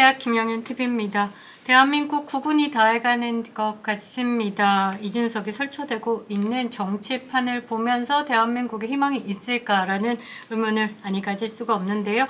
안녕하세요. 김영윤TV입니다. 대한민국 국운이 다해가는 것 같습니다. 이준석이 설쳐되고 있는 정치판을 보면서 대한민국에 희망이 있을까라는 의문을 아니 가질 수가 없는데요.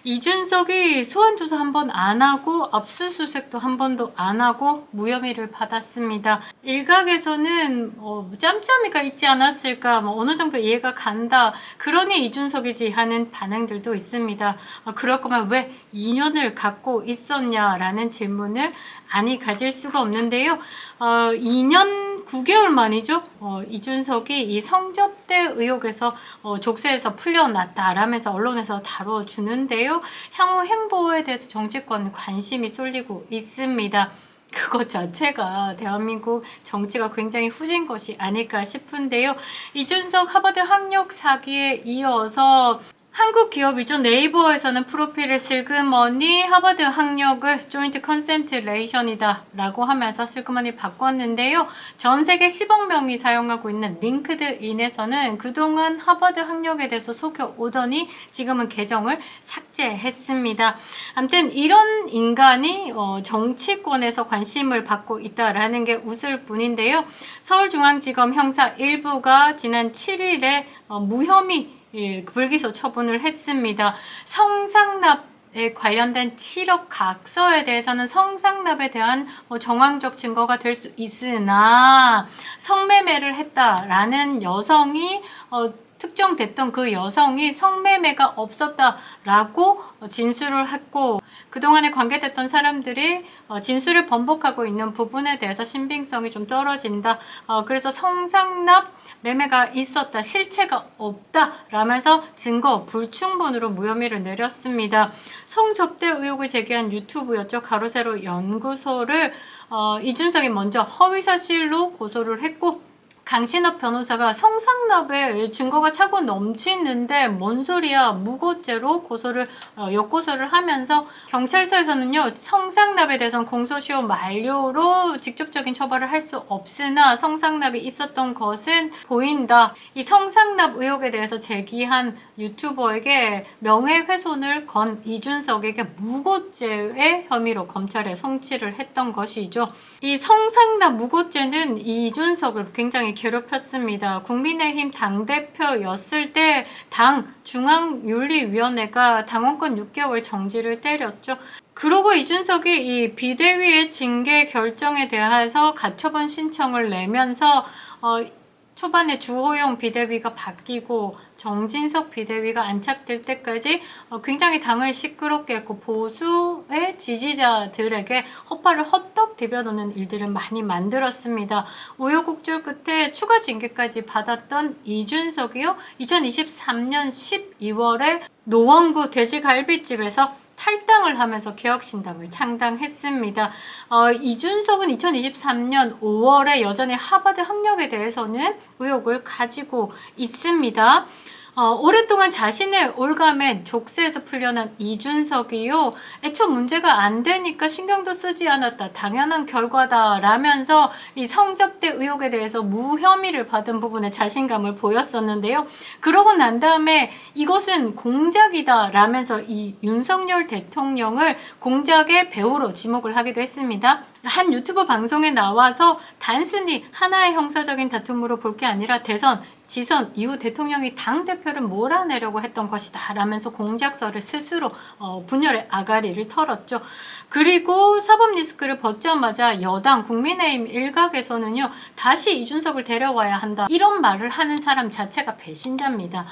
이준석이 소환조사 한 번 안 하고 압수수색도 한 번도 안 하고 무혐의를 받았습니다. 일각에서는 짬짬이가 있지 않았을까, 어느 정도 이해가 간다, 그러니 이준석이지 하는 반응들도 있습니다. 그럴 거면 왜 2년을 갖고 있었냐라는 질문을 아니 가질 수가 없는데요. 2년 9개월 만이죠. 이준석이 이 성접대 의혹에서 족쇄에서 풀려났다라면서 언론에서 다뤄주는데요. 향후 행보에 대해서 정치권 관심이 쏠리고 있습니다. 그것 자체가 대한민국 정치가 굉장히 후진 것이 아닐까 싶은데요. 이준석 하버드 학력 사기에 이어서 한국 기업이죠. 네이버에서는 프로필을 슬그머니 하버드 학력을 조인트 컨센트레이션이다 라고 하면서 슬그머니 바꿨는데요. 전 세계 10억 명이 사용하고 있는 링크드인에서는 그동안 하버드 학력에 대해서 속여오더니 지금은 계정을 삭제했습니다. 아무튼 이런 인간이 정치권에서 관심을 받고 있다라는 게 웃을 뿐인데요. 서울중앙지검 형사 1부가 지난 7일에 무혐의 불기소 처분을 했습니다. 성상납에 관련된 7억 각서에 대해서는 성상납에 대한 정황적 증거가 될 수 있으나 성매매를 했다라는 여성이 특정됐던 그 여성이 성매매가 없었다라고 진술을 했고, 그동안에 관계됐던 사람들이 진술을 번복하고 있는 부분에 대해서 신빙성이 좀 떨어진다. 그래서 성상납 매매가 있었다, 실체가 없다 라면서 증거 불충분으로 무혐의를 내렸습니다. 성접대 의혹을 제기한 유튜브였죠. 가로세로 연구소를 이준석이 먼저 허위사실로 고소를 했고, 강신업 변호사가 성상납에 증거가 차고 넘치는데 뭔 소리야, 무고죄로 역고소를 하면서 경찰서에서는요, 성상납에 대해서는 공소시효 만료로 직접적인 처벌을 할 수 없으나 성상납이 있었던 것은 보인다. 이 성상납 의혹에 대해서 제기한 유튜버에게 명예훼손을 건 이준석에게 무고죄의 혐의로 검찰에 송치를 했던 것이죠. 이 성상납 무고죄는 이준석을 굉장히 괴롭혔습니다. 국민의힘 당대표였을 때 당 중앙윤리위원회가 당원권 6개월 정지를 때렸죠. 그러고 이준석이 이 비대위의 징계 결정에 대해서 가처분 신청을 내면서 초반에 주호영 비대위가 바뀌고 정진석 비대위가 안착될 때까지 굉장히 당을 시끄럽게 했고 보수의 지지자들에게 허파를 헛떡 디벼놓는 일들을 많이 만들었습니다. 우여곡절 끝에 추가 징계까지 받았던 이준석이요, 2023년 12월에 노원구 돼지갈비집에서 탈당을 하면서 개혁신당을 창당했습니다. 이준석은 2023년 5월에 여전히 하버드 학력에 대해서는 의혹을 가지고 있습니다. 오랫동안 자신의 올가맨 족쇄에서 풀려난 이준석이요, 애초 문제가 안 되니까 신경도 쓰지 않았다, 당연한 결과다 라면서 이 성접대 의혹에 대해서 무혐의를 받은 부분에 자신감을 보였었는데요. 그러고 난 다음에 이것은 공작이다 라면서 이 윤석열 대통령을 공작의 배우로 지목을 하기도 했습니다. 한 유튜브 방송에 나와서 단순히 하나의 형사적인 다툼으로 볼 게 아니라 대선, 지선 이후 대통령이 당대표를 몰아내려고 했던 것이다 라면서 공작설을 스스로 분열의 아가리를 털었죠. 그리고 사법 리스크를 벗자마자 여당 국민의힘 일각에서는요, 다시 이준석을 데려와야 한다, 이런 말을 하는 사람 자체가 배신자입니다.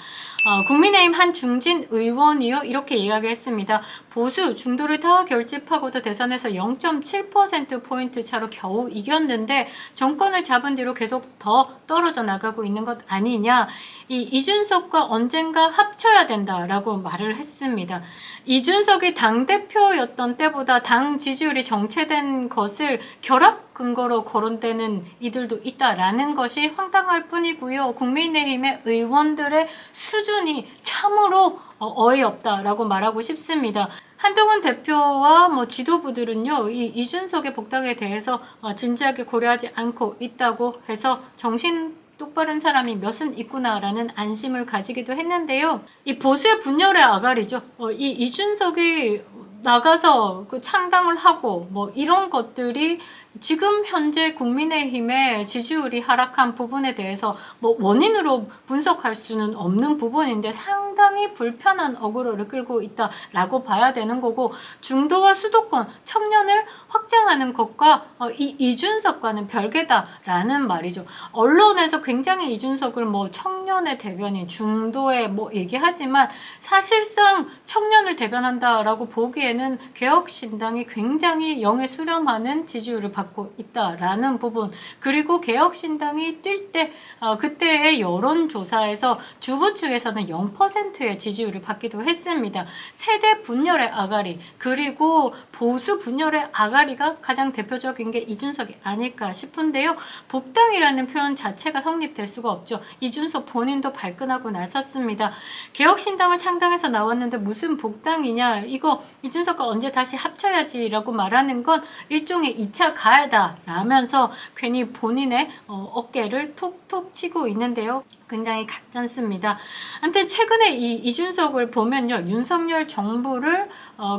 국민의힘 한 중진 의원이요, 이렇게 이야기했습니다. 보수 중도를 다 결집하고도 대선에서 0.7%포인트 차로 겨우 이겼는데 정권을 잡은 뒤로 계속 더 떨어져 나가고 있는 것 아니냐, 이준석과 언젠가 합쳐야 된다라고 말을 했습니다. 이준석이 당대표였던 때보다 당 지지율이 정체된 것을 결합 근거로 거론되는 이들도 있다라는 것이 황당할 뿐이고요. 국민의힘의 의원들의 수준이 참으로 어이없다라고 말하고 싶습니다. 한동훈 대표와 지도부들은요, 이준석의 복당에 대해서 진지하게 고려하지 않고 있다고 해서 정신 똑바른 사람이 몇은 있구나라는 안심을 가지기도 했는데요. 이 보수의 분열의 아가리죠. 이준석이 나가서 그 창당을 하고 뭐 이런 것들이 지금 현재 국민의힘의 지지율이 하락한 부분에 대해서 뭐 원인으로 분석할 수는 없는 부분인데 상당히 불편한 어그로를 끌고 있다라고 봐야 되는 거고, 중도와 수도권 청년을 확장하는 것과 이준석과는 별개다라는 말이죠. 언론에서 굉장히 이준석을 뭐 청년의 대변인, 중도의 뭐 얘기하지만 사실상 청년을 대변한다라고 보기에는 개혁신당이 굉장히 영에 수렴하는 지지율을 받고 있다라는 부분, 그리고 개혁신당이 뛸 때 그때의 여론조사에서 주부 측에서는 0%의 지지율을 받기도 했습니다. 세대 분열의 아가리, 그리고 보수 분열의 아가리가 가장 대표적인 게 이준석이 아닐까 싶은데요. 복당이라는 표현 자체가 성립될 수가 없죠. 이준석 본인도 발끈하고 나섰습니다. 개혁신당을 창당해서 나왔는데 무슨 복당이냐, 이거 이준석과 언제 다시 합쳐야지 라고 말하는 건 일종의 2차 가해다 라면서 괜히 본인의 어깨를 톡톡 치고 있는데요. 굉장히 가짠습니다. 아무튼 최근에 이 이준석을 보면요, 윤석열 정부를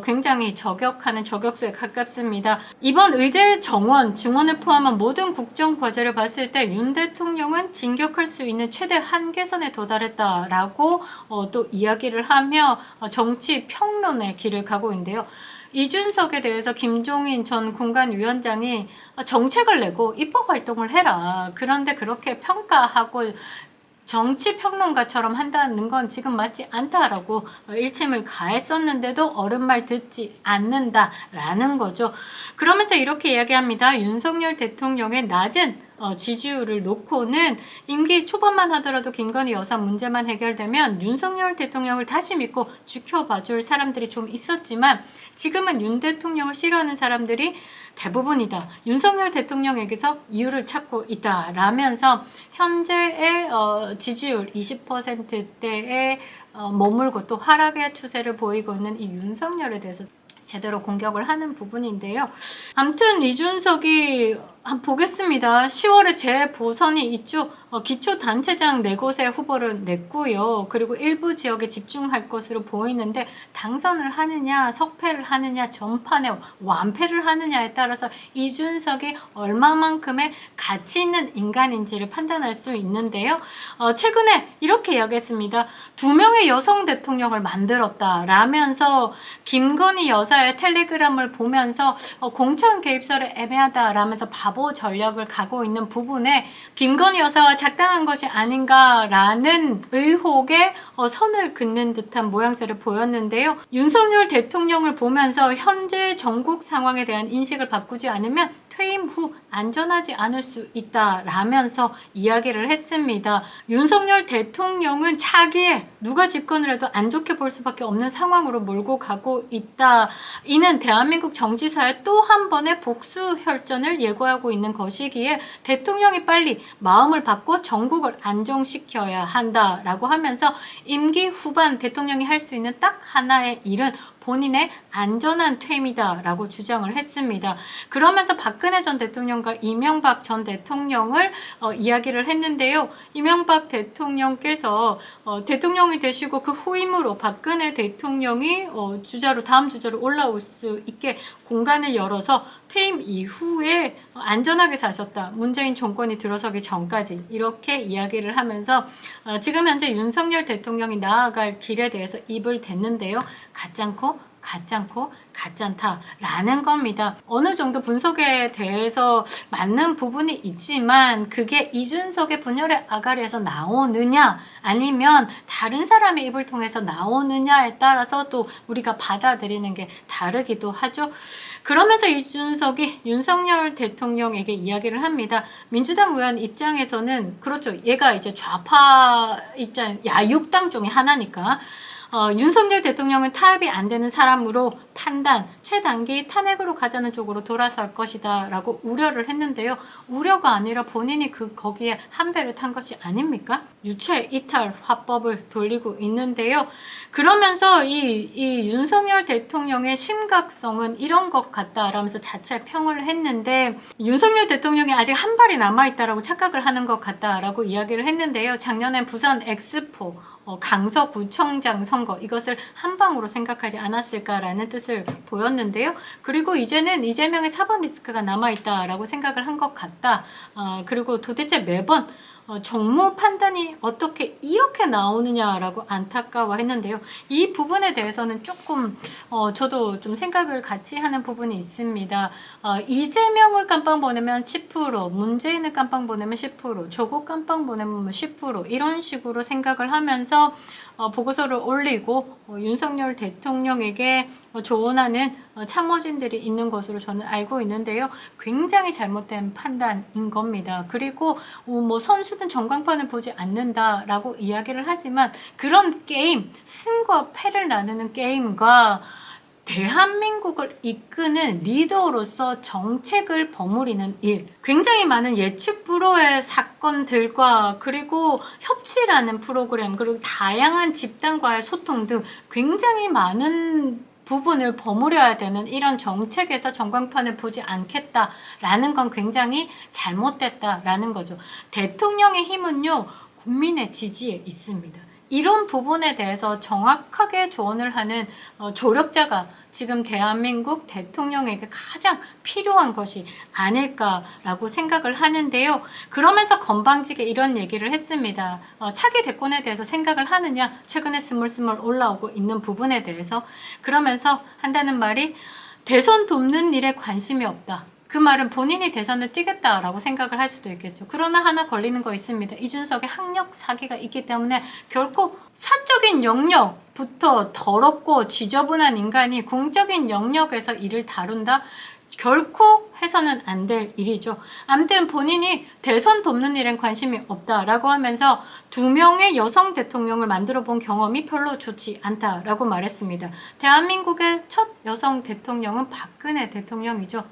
굉장히 저격하는 저격수에 가깝습니다. 이번 의제 정원, 증원을 포함한 모든 국정 과제를 봤을 때 윤 대통령은 진격할 수 있는 최대 한계선에 도달했다라고 또 이야기를 하며 정치 평론의 길을 가고 있는데요. 이준석에 대해서 김종인 전 공관위원장이 정책을 내고 입법 활동을 해라, 그런데 그렇게 평가하고 정치평론가처럼 한다는 건 지금 맞지 않다라고 일침을 가했었는데도 옳은 말 듣지 않는다라는 거죠. 그러면서 이렇게 이야기합니다. 윤석열 대통령의 낮은 지지율을 놓고는 임기 초반만 하더라도 김건희 여사 문제만 해결되면 윤석열 대통령을 다시 믿고 지켜봐줄 사람들이 좀 있었지만 지금은 윤 대통령을 싫어하는 사람들이 대부분이다. 윤석열 대통령에게서 이유를 찾고 있다라면서 현재의 지지율 20%대에 머물고 또 하락의 추세를 보이고 있는 이 윤석열에 대해서 제대로 공격을 하는 부분인데요. 아무튼 이준석이 보겠습니다. 10월에 재보선이 있죠. 기초단체장 4곳의 후보를 냈고요. 그리고 일부 지역에 집중할 것으로 보이는데 당선을 하느냐, 석패를 하느냐, 전판에 완패를 하느냐에 따라서 이준석이 얼마만큼의 가치 있는 인간인지를 판단할 수 있는데요. 최근에 이렇게 이야기했습니다. 2명의 여성 대통령을 만들었다라면서 김건희 여사의 텔레그램을 보면서 공천 개입설에 애매하다라면서 바보 전략을 가고 있는 부분에 김건희 여사와 작당한 것이 아닌가라는 의혹에 선을 긋는 듯한 모양새를 보였는데요. 윤석열 대통령을 보면서 현재 전국 상황에 대한 인식을 바꾸지 않으면 퇴임 후 안전하지 않을 수 있다라면서 이야기를 했습니다. 윤석열 대통령은 차기에 누가 집권을 해도 안 좋게 볼 수밖에 없는 상황으로 몰고 가고 있다. 이는 대한민국 정치사에 또 한 번의 복수 혈전을 예고하고 있는 것이기에 대통령이 빨리 마음을 바꿔 전국을 안정시켜야 한다라고 하면서 임기 후반 대통령이 할 수 있는 딱 하나의 일은 본인의 안전한 퇴임이다라고 주장을 했습니다. 그러면서 박근혜 전 대통령과 이명박 전 대통령을 이야기를 했는데요. 이명박 대통령께서 대통령이 되시고 그 후임으로 박근혜 대통령이 다음 주자로 올라올 수 있게 공간을 열어서 퇴임 이후에 안전하게 사셨다. 문재인 정권이 들어서기 전까지 이렇게 이야기를 하면서 지금 현재 윤석열 대통령이 나아갈 길에 대해서 입을 댔는데요. 가짜않고 가짜않다라는 겁니다. 어느 정도 분석에 대해서 맞는 부분이 있지만 그게 이준석의 분열의 아가리에서 나오느냐 아니면 다른 사람의 입을 통해서 나오느냐에 따라서 또 우리가 받아들이는 게 다르기도 하죠. 그러면서 이준석이 윤석열 대통령에게 이야기를 합니다. 민주당 의원 입장에서는 그렇죠. 얘가 이제 좌파 입장, 야육당 중에 하나니까 윤석열 대통령은 타협이 안 되는 사람으로 판단, 최단기 탄핵으로 가자는 쪽으로 돌아설 것이다 라고 우려를 했는데요. 우려가 아니라 본인이 거기에 한 배를 탄 것이 아닙니까? 유체 이탈 화법을 돌리고 있는데요. 그러면서 이 윤석열 대통령의 심각성은 이런 것 같다라면서 자체 평을 했는데 윤석열 대통령이 아직 한 발이 남아있다라고 착각을 하는 것 같다라고 이야기를 했는데요. 작년에 부산 엑스포 강서구청장 선거 이것을 한 방으로 생각하지 않았을까라는 뜻을 보였는데요. 그리고 이제는 이재명의 사법 리스크가 남아있다라고 생각을 한 것 같다. 그리고 도대체 매번 정무 판단이 어떻게 이렇게 나오느냐라고 안타까워했는데요. 이 부분에 대해서는 조금 저도 좀 생각을 같이 하는 부분이 있습니다. 이재명을 깜빵 보내면 10%, 문재인을 깜빵 보내면 10%, 조국 깜빵 보내면 10% 이런 식으로 생각을 하면서 보고서를 올리고 윤석열 대통령에게 조언하는 참모진들이 있는 것으로 저는 알고 있는데요. 굉장히 잘못된 판단인 겁니다. 그리고 뭐 선수든 전광판을 보지 않는다라고 이야기를 하지만 그런 게임, 승과 패를 나누는 게임과 대한민국을 이끄는 리더로서 정책을 버무리는 일, 굉장히 많은 예측 불허의 사건들과 그리고 협치라는 프로그램, 그리고 다양한 집단과의 소통 등 굉장히 많은 부분을 버무려야 되는 이런 정책에서 전광판을 보지 않겠다라는 건 굉장히 잘못됐다라는 거죠. 대통령의 힘은요, 국민의 지지에 있습니다. 이런 부분에 대해서 정확하게 조언을 하는 조력자가 지금 대한민국 대통령에게 가장 필요한 것이 아닐까라고 생각을 하는데요. 그러면서 건방지게 이런 얘기를 했습니다. 차기 대권에 대해서 생각을 하느냐, 최근에 스물스물 올라오고 있는 부분에 대해서. 그러면서 한다는 말이 대선 돕는 일에 관심이 없다. 그 말은 본인이 대선을 뛰겠다라고 생각을 할 수도 있겠죠. 그러나 하나 걸리는 거 있습니다. 이준석의 학력 사기가 있기 때문에 결코 사적인 영역부터 더럽고 지저분한 인간이 공적인 영역에서 일을 다룬다? 결코 해서는 안 될 일이죠. 아무튼 본인이 대선 돕는 일엔 관심이 없다라고 하면서 2명의 여성 대통령을 만들어 본 경험이 별로 좋지 않다라고 말했습니다. 대한민국의 첫 여성 대통령은 박근혜 대통령이죠.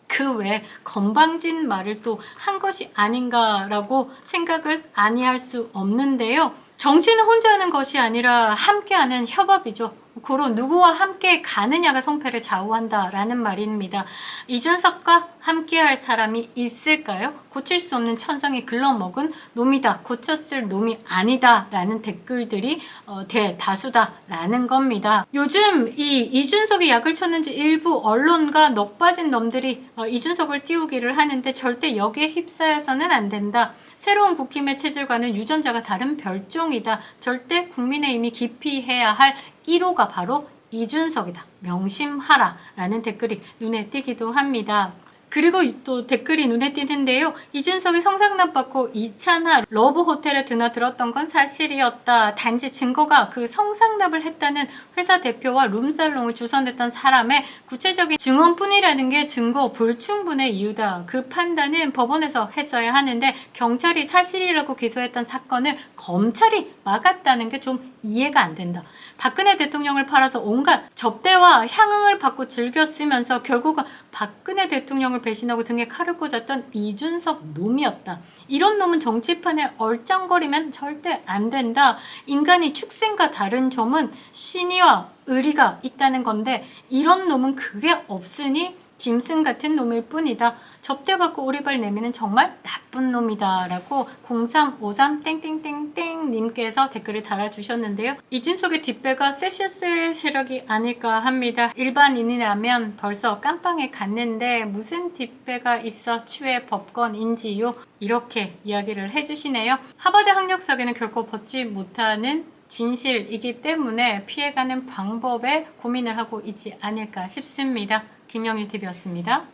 그 외에 건방진 말을 또 한 것이 아닌가라고 생각을 아니할 수 없는데요. 정치는 혼자 하는 것이 아니라 함께하는 협업이죠. 고로 누구와 함께 가느냐가 성패를 좌우한다라는 말입니다. 이준석과 함께할 사람이 있을까요? 고칠 수 없는 천성이 글러먹은 놈이다. 고쳤을 놈이 아니다. 라는 댓글들이 대다수다라는 겁니다. 요즘 이 이준석이 약을 쳤는지 일부 언론과 넋 빠진 놈들이 이준석을 띄우기를 하는데 절대 여기에 휩싸여서는 안 된다. 새로운 국힘의 체질과는 유전자가 다른 별종이다. 절대 국민의힘이 기피해야 할 1호가 바로 이준석이다. 명심하라. 라는 댓글이 눈에 띄기도 합니다. 그리고 또 댓글이 눈에 띄는데요. 이준석이 성상납 받고 2차나 러브호텔에 드나들었던 건 사실이었다. 단지 증거가 그 성상납을 했다는 회사 대표와 룸살롱을 주선했던 사람의 구체적인 증언뿐이라는 게 증거 불충분의 이유다. 그 판단은 법원에서 했어야 하는데 경찰이 사실이라고 기소했던 사건을 검찰이 막았다는 게 좀 이해가 안 된다. 박근혜 대통령을 팔아서 온갖 접대와 향응을 받고 즐겼으면서 결국은 박근혜 대통령을 배신하고 등에 칼을 꽂았던 이준석 놈이었다. 이런 놈은 정치판에 얼짱거리면 절대 안 된다. 인간이 축생과 다른 점은 신의와 의리가 있다는 건데 이런 놈은 그게 없으니 짐승 같은 놈일 뿐이다. 접대받고 오리발 내미는 정말 나쁜 놈이다. 라고 0353땡땡땡땡 님께서 댓글을 달아주셨는데요. 이준석의 뒷배가 세슈스의 세력이 아닐까 합니다. 일반인이라면 벌써 깜빵에 갔는데 무슨 뒷배가 있어 취해 법권인지요. 이렇게 이야기를 해주시네요. 하버드 학력 사기는 결코 벗지 못하는 진실이기 때문에 피해가는 방법에 고민을 하고 있지 않을까 싶습니다. 김영일TV였습니다.